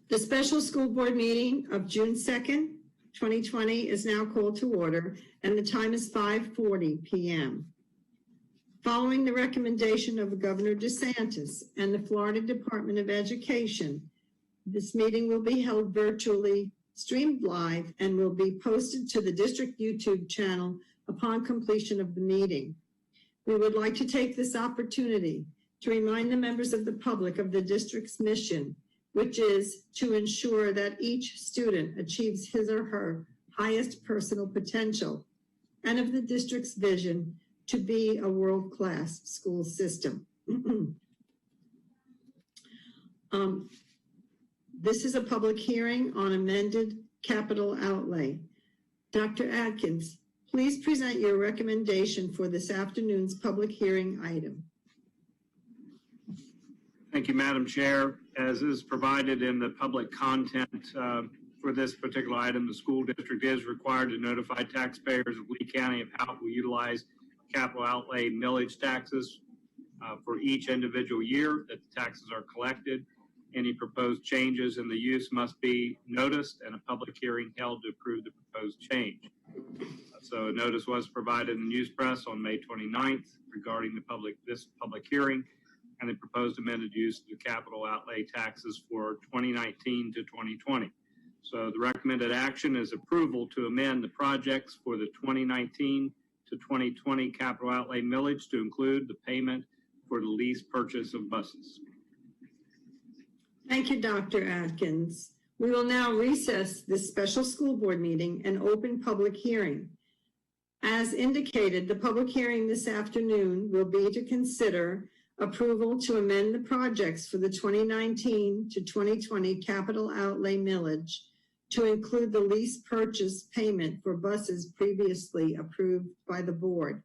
The special school board meeting of June 2nd, 2020 is now called to order, and the time is 5:40 p.m. Following the recommendation of Governor DeSantis and the Florida Department of Education, this meeting will be held virtually, streamed live, and will be posted to the district YouTube channel upon completion of the meeting. We would like to take this opportunity to remind the members of the public of the district's mission, which is to ensure that each student achieves his or her highest personal potential, and of the district's vision to be a world-class school system. This is a public hearing on amended capital outlay. Dr. Adkins, please present your recommendation for this afternoon's public hearing item. Thank you, Madam Chair. As is provided in the public content for this particular item, the school district is required to notify taxpayers of Lee County of how it will utilize capital outlay millage taxes for each individual year that the taxes are collected. Any proposed changes in the use must be noticed and a public hearing held to approve the proposed change. So a notice was provided in the news press on May 29th regarding this public hearing and the proposed amended use of the capital outlay taxes for 2019 to 2020. So the recommended action is approval to amend the projects for the 2019 to 2020 capital outlay millage to include the payment for the lease purchase of buses. Thank you, Dr. Atkins. We will now recess this special school board meeting and open public hearing. As indicated, the public hearing this afternoon will be to consider approval to amend the projects for the 2019 to 2020 capital outlay millage to include the lease purchase payment for buses previously approved by the board.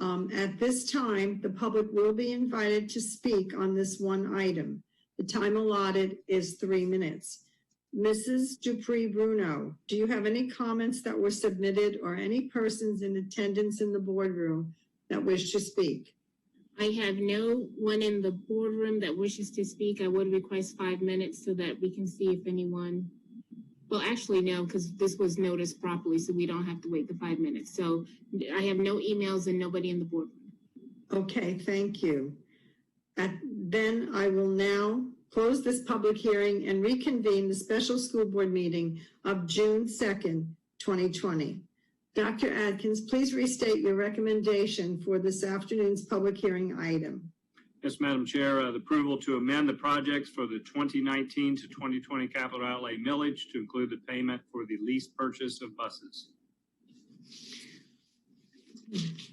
At this time, the public will be invited to speak on this one item. The time allotted is 3 minutes. Mrs. Dupree-Bruno, do you have any comments that were submitted or any persons in attendance in the boardroom that wish to speak? I have no one in the boardroom that wishes to speak. I would request 5 minutes so that we can see if anyone, well, actually no, because this was noticed properly, so we don't have to wait the 5 minutes. So I have no emails and nobody in the boardroom. Okay, thank you. Then I will now close this public hearing and reconvene the special school board meeting of June 2nd, 2020. Dr. Adkins, please restate your recommendation for this afternoon's public hearing item. Yes, Madam Chair, the approval to amend the projects for the 2019 to 2020 capital outlay millage to include the payment for the lease purchase of buses.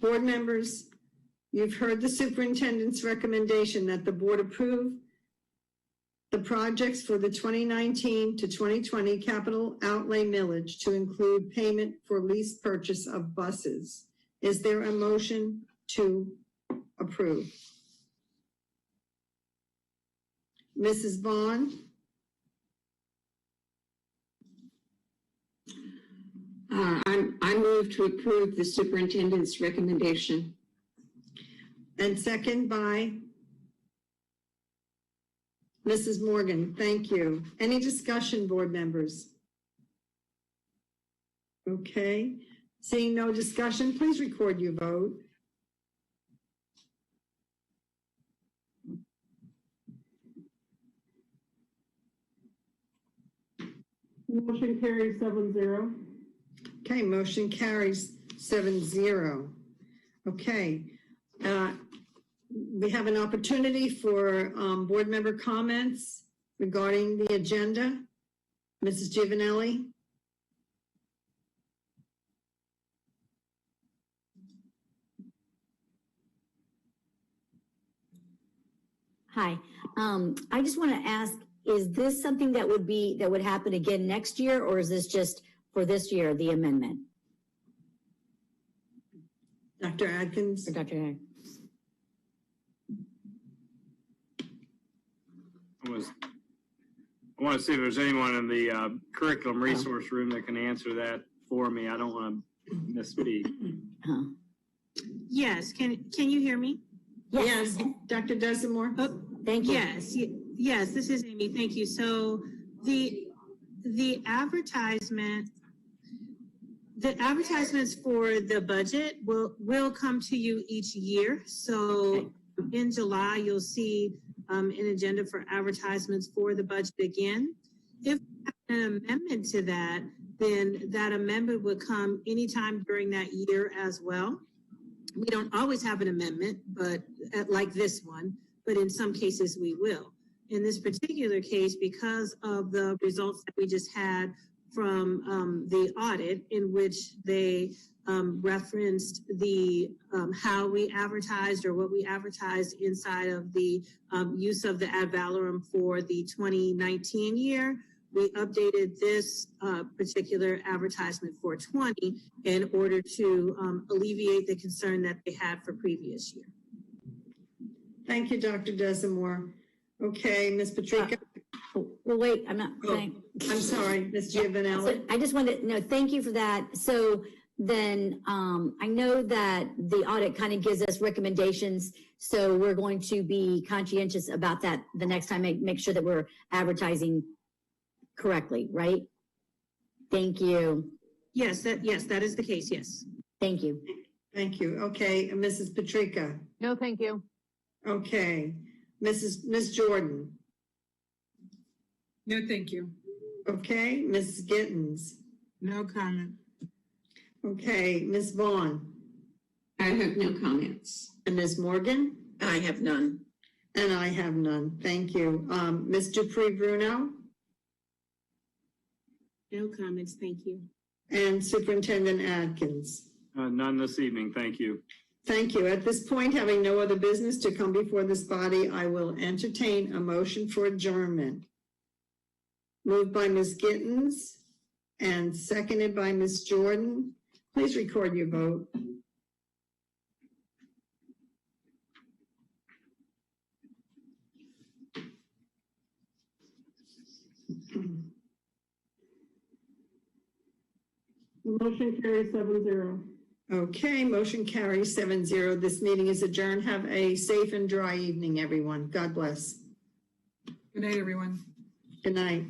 Board members, you've heard the superintendent's recommendation that the board approve the projects for the 2019 to 2020 capital outlay millage to include payment for lease purchase of buses. Is there a motion to approve? Mrs. Vaughn? I move to approve the superintendent's recommendation. And second by Mrs. Morgan. Thank you. Any discussion, board members? Okay. Seeing no discussion, please record your vote. Motion carries 7-0. Okay, motion carries 7-0. Okay. We have an opportunity for board member comments regarding the agenda. Mrs. Giovanelli. Hi, I just want to ask, is this something that would happen again next year, or is this just for this year, the amendment? Dr. Adkins. Or Dr. Adkins. I want to see if there's anyone in the curriculum resource room that can answer that for me. I don't want to misspeak. Yes, can you hear me? Yes, Dr. Desimore. Thank you. Yes, Yes, this is Amy. Thank you. So the advertisements for the budget will come to you each year. So in July, you'll see an agenda for advertisements for the budget again. If an amendment to that, then that amendment would come anytime during that year as well. We don't always have an amendment, but like this one, but in some cases we will. In this particular case, because of the results that we just had from the audit, in which they referenced the how we advertised or what we advertised inside of the use of the ad valorem for the 2019 year, we updated this particular advertisement for 20 in order to alleviate the concern that they had for previous year. Thank you, Dr. Desamore. Okay, Ms. Patrica. Well, wait, I'm not. I'm sorry, Ms. Giovanelli. So I just wanted to know, thank you for that. So then I know that the audit kind of gives us recommendations. So we're going to be conscientious about that the next time, make sure that we're advertising correctly, right? Thank you. Yes, that is the case, yes. Thank you. Thank you. Okay, and Mrs. Patrica. No, thank you. Okay, Ms. Jordan. No, thank you. Okay, Ms. Gittens. No comment. Okay, Ms. Vaughn. I have no comments. And Ms. Morgan? I have none. And I have none. Thank you. Ms. Dupree Bruno? No comments, thank you. And Superintendent Atkins? None this evening, thank you. Thank you. At this point, having no other business to come before this body, I will entertain a motion for adjournment. Moved by Ms. Gittens and seconded by Ms. Jordan. Please record your vote. Motion carries 7-0. Okay, motion carries 7-0. This meeting is adjourned. Have a safe and dry evening, everyone. God bless. Good night, everyone. Good night.